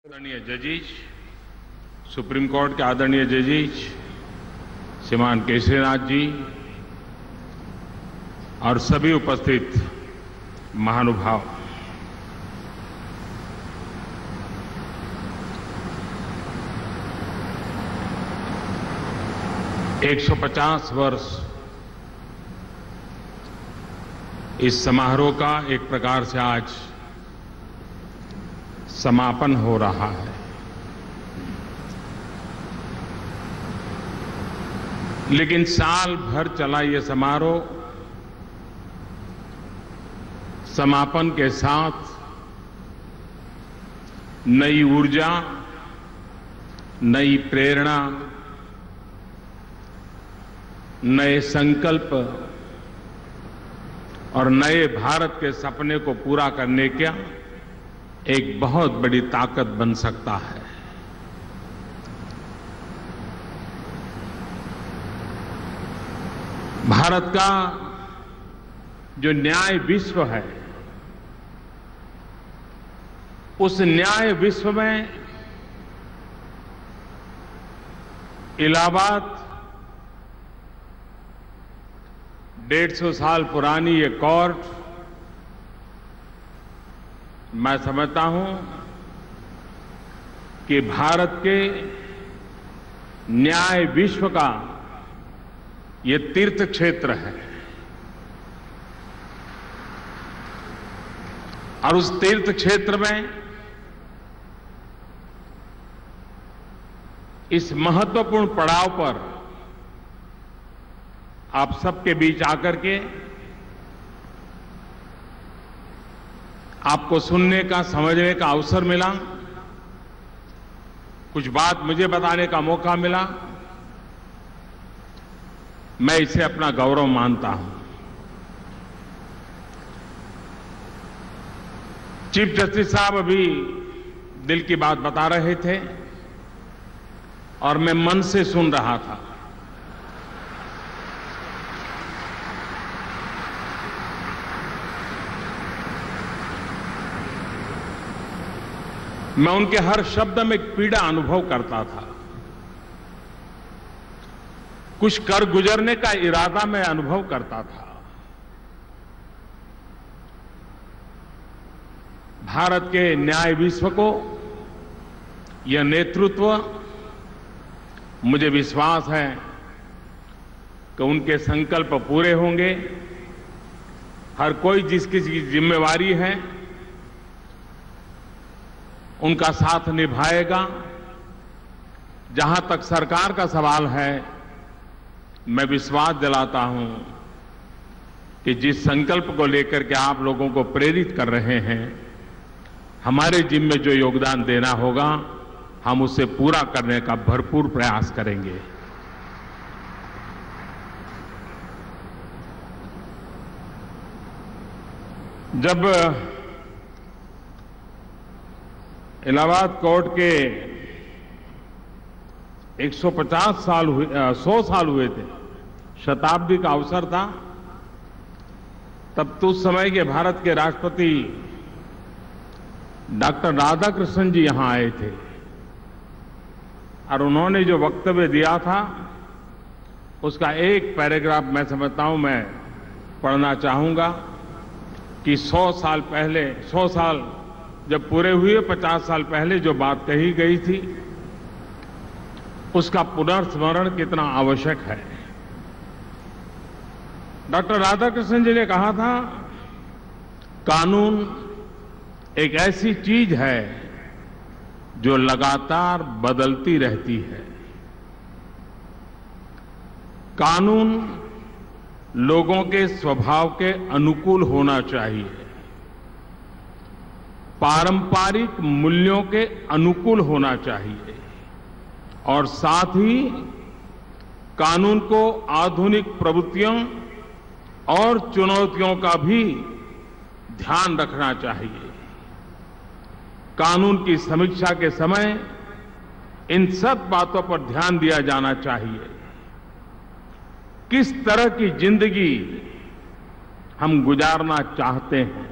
आदरणीय जजेज, supreme court के आदरणीय जजेज श्रीमान केसरीनाथ जी और सभी उपस्थित महानुभाव, एक 150 वर्ष इस समारोह का एक प्रकार से आज समापन हो रहा है। लेकिन साल भर चला ये समारोह समापन के साथ नई ऊर्जा, नई प्रेरणा, नए संकल्प और नए भारत के सपने को पूरा करने का एक बहुत बड़ी ताकत बन सकता है। भारत का जो न्याय विश्व है, उस न्याय विश्व में इलाहाबाद 150 साल पुरानी ये कोर्ट, मैं समझता हूं कि भारत के न्याय विश्व का ये तीर्थ क्षेत्र है और उस तीर्थ क्षेत्र में इस महत्वपूर्ण पड़ाव पर आप सबके बीच आकर के आपको सुनने का, समझने का अवसर मिला, कुछ बात मुझे बताने का मौका मिला, मैं इसे अपना गौरव मानता हूं। चीफ जस्टिस साहब अभी दिल की बात बता रहे थे और मैं मन से सुन रहा था। मैं उनके हर शब्द में पीड़ा अनुभव करता था। कुछ कर गुजरने का इरादा मैं अनुभव करता था। भारत के न्याय विश्व को यह नेतृत्व, मुझे विश्वास है कि उनके संकल्प पूरे होंगे। हर कोई जिसकी जिम्मेवारी है उनका साथ निभाएगा। जहां तक सरकार का सवाल है, मैं विश्वास दिलाता हूं कि जिस संकल्प को लेकर के आप लोगों को प्रेरित कर रहे हैं, हमारे जिम्मे जो योगदान देना होगा, हम उसे पूरा करने का भरपूर प्रयास करेंगे। जब इलाहाबाद कोर्ट के 150 साल हुए, 100 साल हुए थे, शताब्दी का अवसर था, तब तो उस समय के भारत के राष्ट्रपति डॉक्टर राधाकृष्णन जी यहां आए थे और उन्होंने जो वक्तव्य दिया था, उसका एक पैराग्राफ मैं समझता हूं, मैं पढ़ना चाहूंगा कि 100 साल पहले, 100 साल जब पूरे हुए, 50 साल पहले जो बात कही गई थी, उसका पुनर्स्मरण कितना आवश्यक है। डॉक्टर राधाकृष्णन जी ने कहा था, कानून एक ऐसी चीज है जो लगातार बदलती रहती है। कानून लोगों के स्वभाव के अनुकूल होना चाहिए, पारंपरिक मूल्यों के अनुकूल होना चाहिए और साथ ही कानून को आधुनिक प्रवृत्तियों और चुनौतियों का भी ध्यान रखना चाहिए। कानून की समीक्षा के समय इन सब बातों पर ध्यान दिया जाना चाहिए। किस तरह की जिंदगी हम गुजारना चाहते हैं,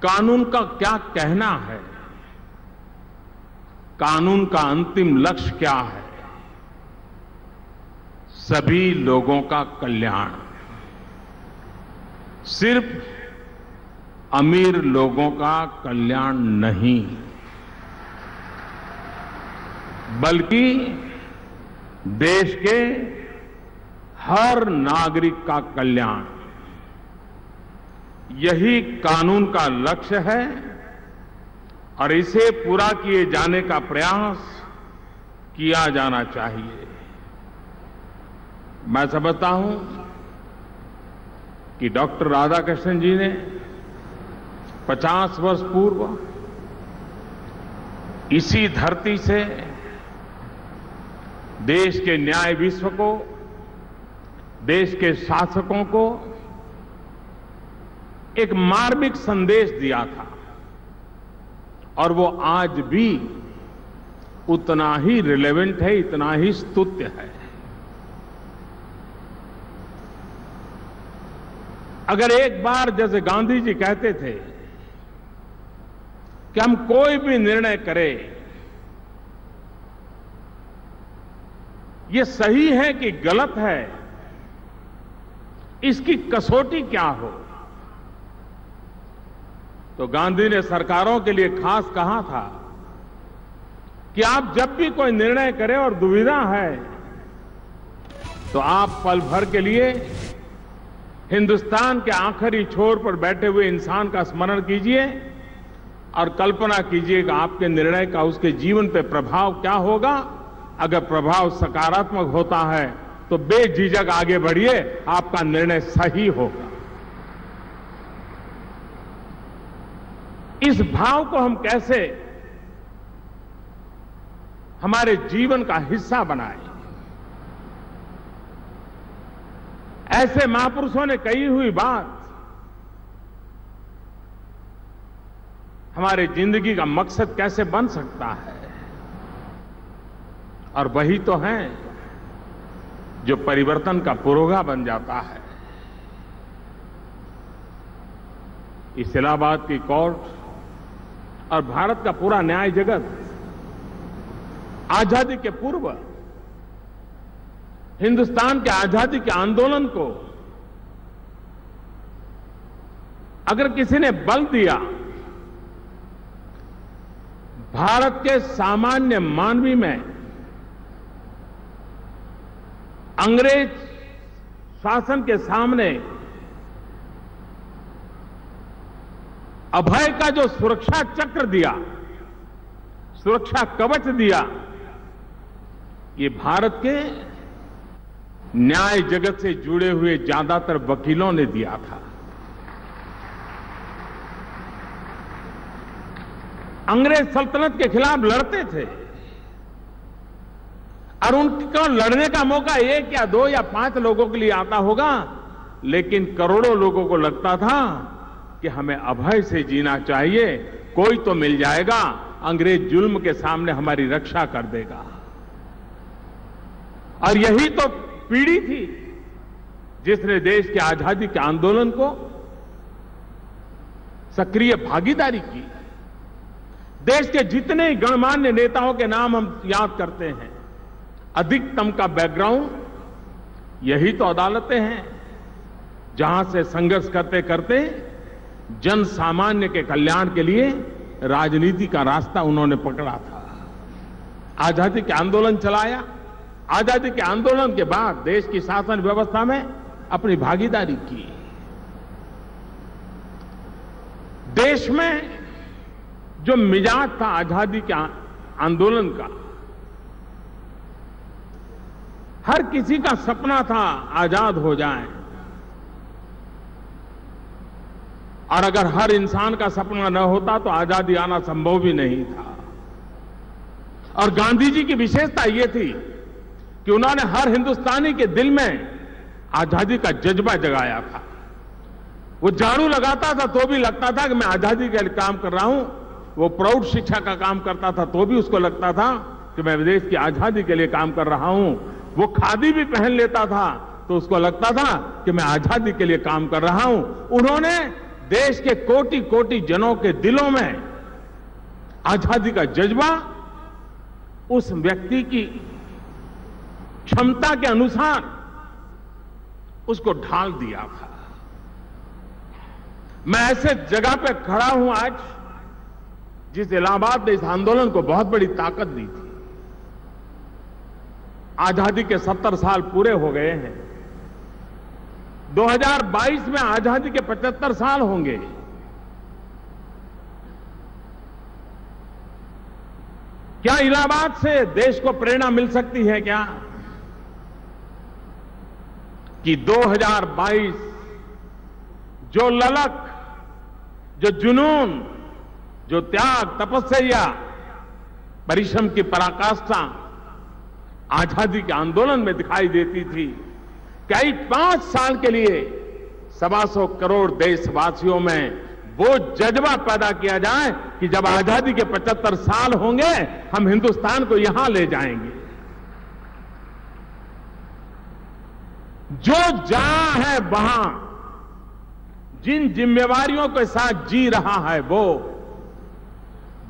कानून का क्या कहना है, कानून का अंतिम लक्ष्य क्या है? सभी लोगों का कल्याण, सिर्फ अमीर लोगों का कल्याण नहीं, बल्कि देश के हर नागरिक का कल्याण। यही कानून का लक्ष्य है और इसे पूरा किए जाने का प्रयास किया जाना चाहिए। मैं समझता हूं कि डॉक्टर राधाकृष्णन जी ने 50 वर्ष पूर्व इसी धरती से देश के न्याय विश्व को, देश के शासकों को एक मार्मिक संदेश दिया था और वो आज भी उतना ही रिलेवेंट है, इतना ही स्तुत्य है। अगर एक बार जैसे गांधी जी कहते थे कि हम कोई भी निर्णय करें, ये सही है कि गलत है, इसकी कसौटी क्या हो, तो गांधी ने सरकारों के लिए खास कहा था कि आप जब भी कोई निर्णय करें और दुविधा है तो आप पल भर के लिए हिंदुस्तान के आखिरी छोर पर बैठे हुए इंसान का स्मरण कीजिए और कल्पना कीजिए कि आपके निर्णय का उसके जीवन पर प्रभाव क्या होगा। अगर प्रभाव सकारात्मक होता है तो बेझिझक आगे बढ़िए, आपका निर्णय सही होगा। इस भाव को हम कैसे हमारे जीवन का हिस्सा बनाएं? ऐसे महापुरुषों ने कही हुई बात हमारे जिंदगी का मकसद कैसे बन सकता है? और वही तो है जो परिवर्तन का पुरोधा बन जाता है। इस इलाहाबाद की कोर्ट और भारत का पूरा न्याय जगत आजादी के पूर्व हिंदुस्तान के आजादी के आंदोलन को अगर किसी ने बल दिया, भारत के सामान्य मानवी में अंग्रेज शासन के सामने अभय का जो सुरक्षा चक्र दिया, सुरक्षा कवच दिया, ये भारत के न्याय जगत से जुड़े हुए ज्यादातर वकीलों ने दिया था। अंग्रेज सल्तनत के खिलाफ लड़ते थे और उनको लड़ने का मौका 1 या 2 या 5 लोगों के लिए आता होगा, लेकिन करोड़ों लोगों को लगता था कि हमें अभय से जीना चाहिए, कोई तो मिल जाएगा, अंग्रेज जुल्म के सामने हमारी रक्षा कर देगा। और यही तो पीढ़ी थी जिसने देश के आजादी के आंदोलन को सक्रिय भागीदारी की। देश के जितने गणमान्य नेताओं के नाम हम याद करते हैं, अधिकतम का बैकग्राउंड यही तो अदालतें हैं जहां से संघर्ष करते करते जन सामान्य के कल्याण के लिए राजनीति का रास्ता उन्होंने पकड़ा था। आजादी के आंदोलन चलाया, आजादी के आंदोलन के बाद देश की शासन व्यवस्था में अपनी भागीदारी की। देश में जो मिजाज था आजादी के आंदोलन का, हर किसी का सपना था आजाद हो जाए, और अगर हर इंसान का सपना न होता तो आजादी आना संभव भी नहीं था। और गांधी जी की विशेषता यह थी कि उन्होंने हर हिंदुस्तानी के दिल में आजादी का जज्बा जगाया था। वो झाड़ू लगाता था तो भी लगता था कि मैं आजादी के लिए काम कर रहा हूं। वो प्रौढ़ शिक्षा का काम करता था तो भी उसको लगता था कि मैं देश की आजादी के लिए काम कर रहा हूं। वो खादी भी पहन लेता था तो उसको लगता था कि मैं आजादी के लिए काम कर रहा हूं। उन्होंने देश के कोटि कोटि जनों के दिलों में आजादी का जज्बा उस व्यक्ति की क्षमता के अनुसार उसको ढाल दिया था। मैं ऐसे जगह पे खड़ा हूं आज जिस इलाहाबाद ने इस आंदोलन को बहुत बड़ी ताकत दी थी। आजादी के 70 साल पूरे हो गए हैं। 2022 में आजादी के 75 साल होंगे। क्या इलाहाबाद से देश को प्रेरणा मिल सकती है क्या कि 2022 जो ललक, जो जुनून, जो त्याग, तपस्या, परिश्रम की पराकाष्ठा आजादी के आंदोलन में दिखाई देती थी, कई 5 साल के लिए 125 करोड़ देशवासियों में वो जज्बा पैदा किया जाए कि जब आजादी के 75 साल होंगे हम हिंदुस्तान को यहां ले जाएंगे। जो जहां है वहां जिन जिम्मेवारियों के साथ जी रहा है वो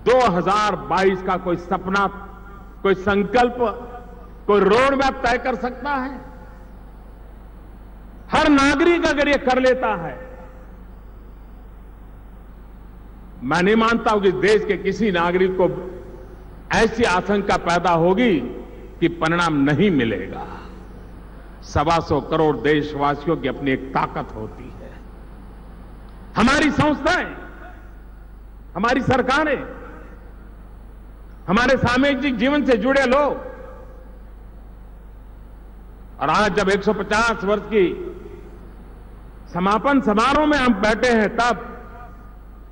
2022 का कोई सपना, कोई संकल्प, कोई रोड मैप तय कर सकता है? हर नागरिक अगर ये कर लेता है, मैं नहीं मानता हूं कि देश के किसी नागरिक को ऐसी आशंका पैदा होगी कि परिणाम नहीं मिलेगा। 125 करोड़ देशवासियों की अपनी एक ताकत होती है। हमारी संस्थाएं, हमारी सरकारें, हमारे सामाजिक जीवन से जुड़े लोग, और आज जब 150 वर्ष की समापन समारोह में हम बैठे हैं, तब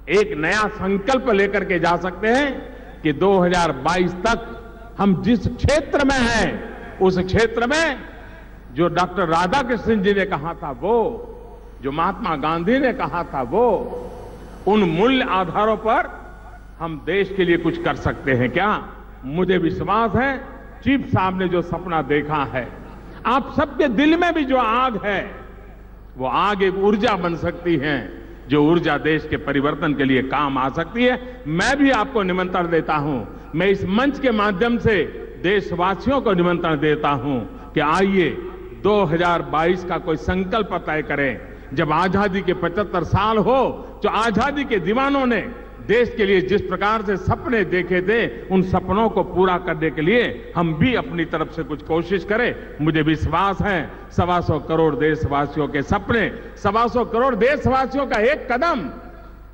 एक नया संकल्प लेकर के जा सकते हैं कि 2022 तक हम जिस क्षेत्र में हैं, उस क्षेत्र में जो डॉक्टर राधाकृष्णन जी ने कहा था वो, जो महात्मा गांधी ने कहा था वो, उन मूल्य आधारों पर हम देश के लिए कुछ कर सकते हैं क्या? मुझे विश्वास है चीफ साहब ने जो सपना देखा है, आप सबके दिल में भी जो आग है, वो आग एक ऊर्जा बन सकती है, जो ऊर्जा देश के परिवर्तन के लिए काम आ सकती है। मैं भी आपको निमंत्रण देता हूं, मैं इस मंच के माध्यम से देशवासियों को निमंत्रण देता हूं कि आइए 2022 का कोई संकल्प तय करें। जब आजादी के 75 साल हो, तो आजादी के दीवानों ने देश के लिए जिस प्रकार से सपने देखे थे, उन सपनों को पूरा करने के लिए हम भी अपनी तरफ से कुछ कोशिश करें। मुझे विश्वास है 125 करोड़ देशवासियों के सपने, 125 करोड़ देशवासियों का एक कदम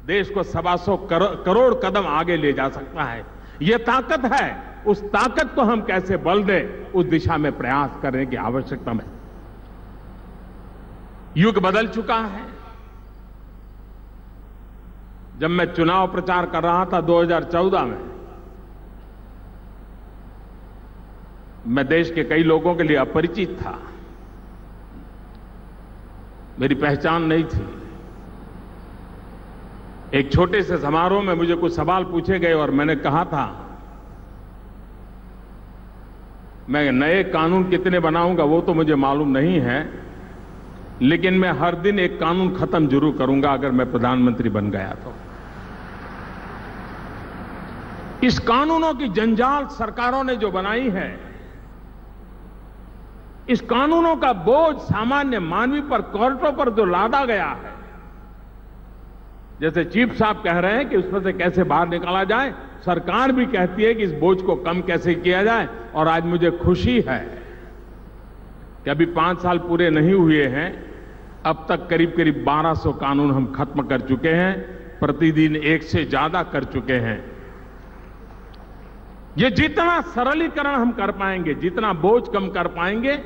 देश को 125 करोड़ कदम आगे ले जा सकता है। यह ताकत है, उस ताकत को हम कैसे बल दें, उस दिशा में प्रयास करने की आवश्यकता है। युग बदल चुका है। जब मैं चुनाव प्रचार कर रहा था 2014 में, मैं देश के कई लोगों के लिए अपरिचित था, मेरी पहचान नहीं थी। एक छोटे से समारोह में मुझे कुछ सवाल पूछे गए और मैंने कहा था मैं नए कानून कितने बनाऊंगा वो तो मुझे मालूम नहीं है, लेकिन मैं हर दिन एक कानून खत्म जरूर करूंगा अगर मैं प्रधानमंत्री बन गया तो। इस कानूनों की जंजाल सरकारों ने जो बनाई है, इस कानूनों का बोझ सामान्य मानवी पर, कोर्टों पर जो लादा गया है, जैसे चीफ साहब कह रहे हैं कि उसमें से कैसे बाहर निकाला जाए, सरकार भी कहती है कि इस बोझ को कम कैसे किया जाए। और आज मुझे खुशी है कि अभी 5 साल पूरे नहीं हुए हैं, अब तक करीब करीब 1200 कानून हम खत्म कर चुके हैं, प्रतिदिन 1 से ज्यादा कर चुके हैं। ये जितना सरलीकरण हम कर पाएंगे, जितना बोझ कम कर पाएंगे,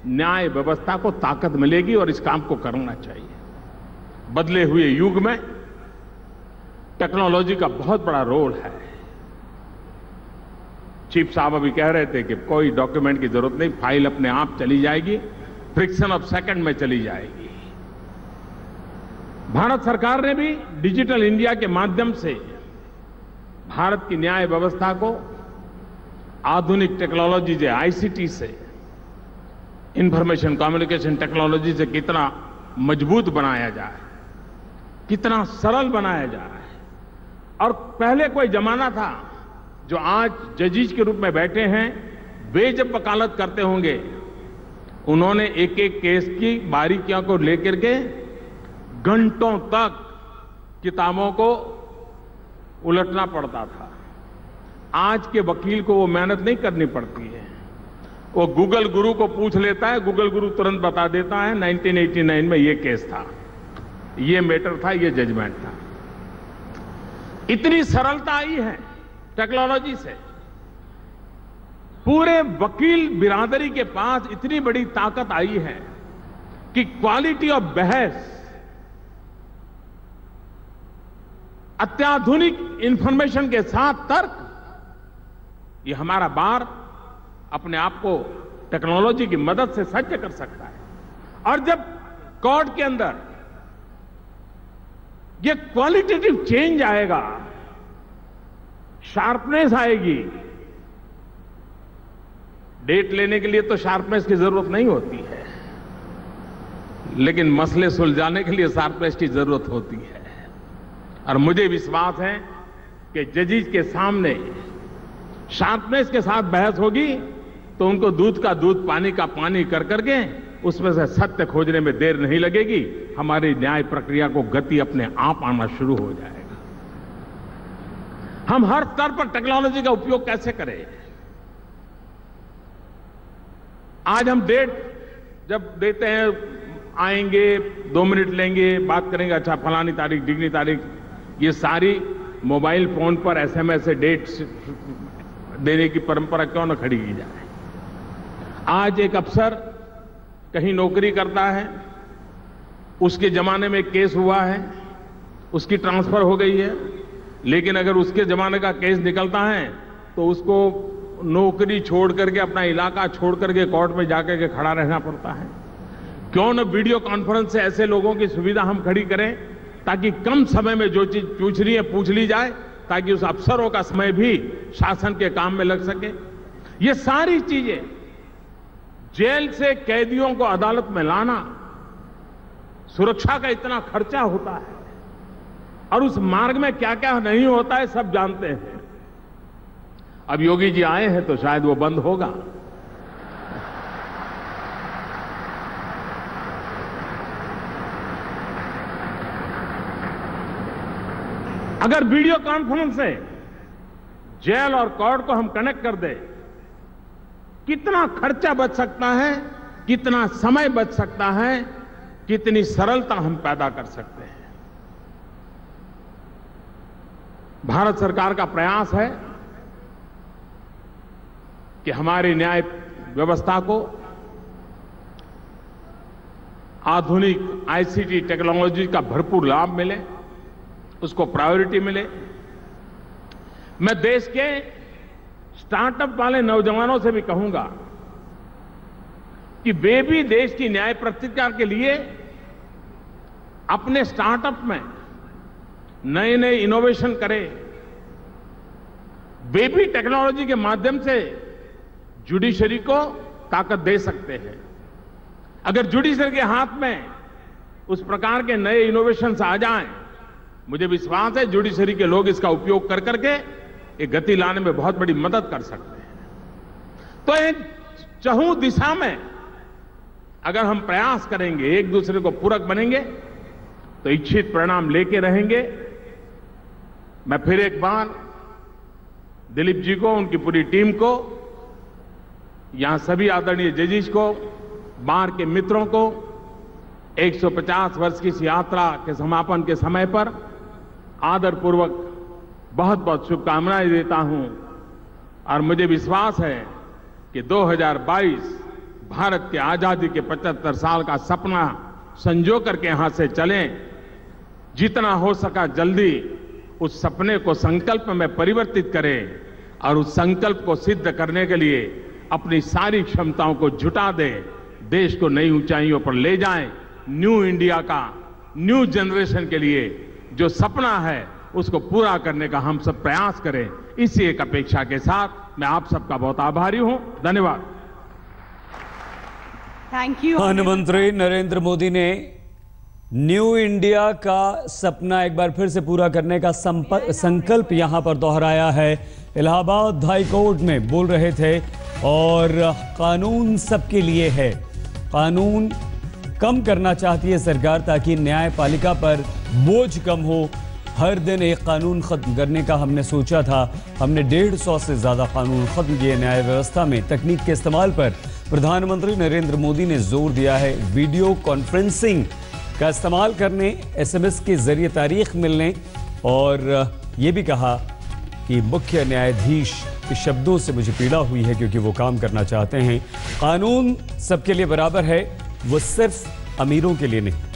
न्याय व्यवस्था को ताकत मिलेगी और इस काम को करना चाहिए। बदले हुए युग में टेक्नोलॉजी का बहुत बड़ा रोल है। चीफ साहब अभी कह रहे थे कि कोई डॉक्यूमेंट की जरूरत नहीं, फाइल अपने आप चली जाएगी, फ्रिक्शन ऑफ सेकंड में चली जाएगी। भारत सरकार ने भी डिजिटल इंडिया के माध्यम से भारत की न्याय व्यवस्था को आधुनिक टेक्नोलॉजी से, आईसीटी से, इंफॉर्मेशन कम्युनिकेशन टेक्नोलॉजी से कितना मजबूत बनाया जाए, कितना सरल बनाया जाए। और पहले कोई जमाना था जो आज जजेस के रूप में बैठे हैं, वे जब वकालत करते होंगे, उन्होंने एक एक केस की बारीकियों को लेकर के घंटों तक किताबों को उलटना पड़ता था। आज के वकील को वो मेहनत नहीं करनी पड़ती है। वो गूगल गुरु को पूछ लेता है, गूगल गुरु तुरंत बता देता है 1989 में ये केस था, ये मैटर था, ये जजमेंट था। इतनी सरलता आई है टेक्नोलॉजी से। पूरे वकील बिरादरी के पास इतनी बड़ी ताकत आई है कि क्वालिटी ऑफ बहस, अत्याधुनिक इंफॉर्मेशन के साथ तर्क, ये हमारा बार अपने आप को टेक्नोलॉजी की मदद से सज्ज कर सकता है। और जब कोर्ट के अंदर ये क्वालिटेटिव चेंज आएगा, शार्पनेस आएगी। डेट लेने के लिए तो शार्पनेस की जरूरत नहीं होती है, लेकिन मसले सुलझाने के लिए शार्पनेस की जरूरत होती है। और मुझे विश्वास है कि जजेस के सामने शार्पनेस के साथ बहस होगी तो उनको दूध का दूध, पानी का पानी कर करके उसमें से सत्य खोजने में देर नहीं लगेगी। हमारी न्याय प्रक्रिया को गति अपने आप आना शुरू हो जाएगा। हम हर स्तर पर टेक्नोलॉजी का उपयोग कैसे करें? आज हम डेट जब देते हैं, आएंगे, 2 मिनट लेंगे, बात करेंगे, अच्छा फलानी तारीख, डिगनी तारीख, ये सारी मोबाइल फोन पर एसएमएस से डेट देने की परंपरा क्यों न खड़ी की जाए? आज एक अफसर कहीं नौकरी करता है, उसके जमाने में केस हुआ है, उसकी ट्रांसफर हो गई है, लेकिन अगर उसके जमाने का केस निकलता है तो उसको नौकरी छोड़ करके, अपना इलाका छोड़ करके कोर्ट में जाकर के खड़ा रहना पड़ता है। क्यों न वीडियो कॉन्फ्रेंस से ऐसे लोगों की सुविधा हम खड़ी करें ताकि कम समय में जो चीज पूछनी है पूछ ली जाए, ताकि उस अफसरों का समय भी शासन के काम में लग सके। ये सारी चीजें, जेल से कैदियों को अदालत में लाना, सुरक्षा का इतना खर्चा होता है और उस मार्ग में क्या क्या नहीं होता है सब जानते हैं। अब योगी जी आए हैं तो शायद वो बंद होगा। अगर वीडियो कॉन्फ्रेंस से जेल और कोर्ट को हम कनेक्ट कर दें, कितना खर्चा बच सकता है, कितना समय बच सकता है, कितनी सरलता हम पैदा कर सकते हैं। भारत सरकार का प्रयास है कि हमारी न्याय व्यवस्था को आधुनिक आईसीटी टेक्नोलॉजी का भरपूर लाभ मिले, उसको प्रायोरिटी मिले। मैं देश के स्टार्टअप वाले नौजवानों से भी कहूंगा कि वे भी देश की न्याय प्रक्रिया के लिए अपने स्टार्टअप में नए नए इनोवेशन करें। वे भी टेक्नोलॉजी के माध्यम से जुडिशरी को ताकत दे सकते हैं। अगर जुडिशरी के हाथ में उस प्रकार के नए इनोवेशंस आ जाएं, मुझे विश्वास है जुडिशरी के लोग इसका उपयोग कर करके एक गति लाने में बहुत बड़ी मदद कर सकते हैं। तो इन चहुं दिशा में अगर हम प्रयास करेंगे, एक दूसरे को पूरक बनेंगे, तो इच्छित परिणाम लेके रहेंगे। मैं फिर एक बार दिलीप जी को, उनकी पूरी टीम को, यहां सभी आदरणीय जजेस को, बार के मित्रों को 150 वर्ष की इस यात्रा के समापन के समय पर आदरपूर्वक बहुत बहुत शुभकामनाएं देता हूं। और मुझे विश्वास है कि 2022 भारत के आजादी के 75 साल का सपना संजो करके यहां से चलें। जितना हो सका जल्दी उस सपने को संकल्प में परिवर्तित करें और उस संकल्प को सिद्ध करने के लिए अपनी सारी क्षमताओं को जुटा दें, देश को नई ऊंचाइयों पर ले जाएं। न्यू इंडिया का, न्यू जनरेशन के लिए जो सपना है उसको पूरा करने का हम सब प्रयास करें। इसी एक अपेक्षा के साथ मैं आप सबका बहुत आभारी हूं। धन्यवाद। Thank you. प्रधानमंत्री नरेंद्र मोदी ने न्यू इंडिया का सपना एक बार फिर से पूरा करने का संकल्प यहां पर दोहराया है। इलाहाबाद हाई कोर्ट में बोल रहे थे और कानून सबके लिए है। कानून कम करना चाहती है सरकार ताकि न्यायपालिका पर बोझ कम हो। हर दिन एक कानून खत्म करने का हमने सोचा था। हमने 150 से ज्यादा कानून खत्म किए। न्याय व्यवस्था में तकनीक के इस्तेमाल पर प्रधानमंत्री नरेंद्र मोदी ने जोर दिया है। वीडियो कॉन्फ्रेंसिंग का इस्तेमाल करने, SMS के जरिए तारीख मिलने और ये भी कहा कि मुख्य न्यायाधीश के शब्दों से मुझे पीड़ा हुई है क्योंकि वो काम करना चाहते हैं। कानून सबके लिए बराबर है, वो सिर्फ अमीरों के लिए नहीं।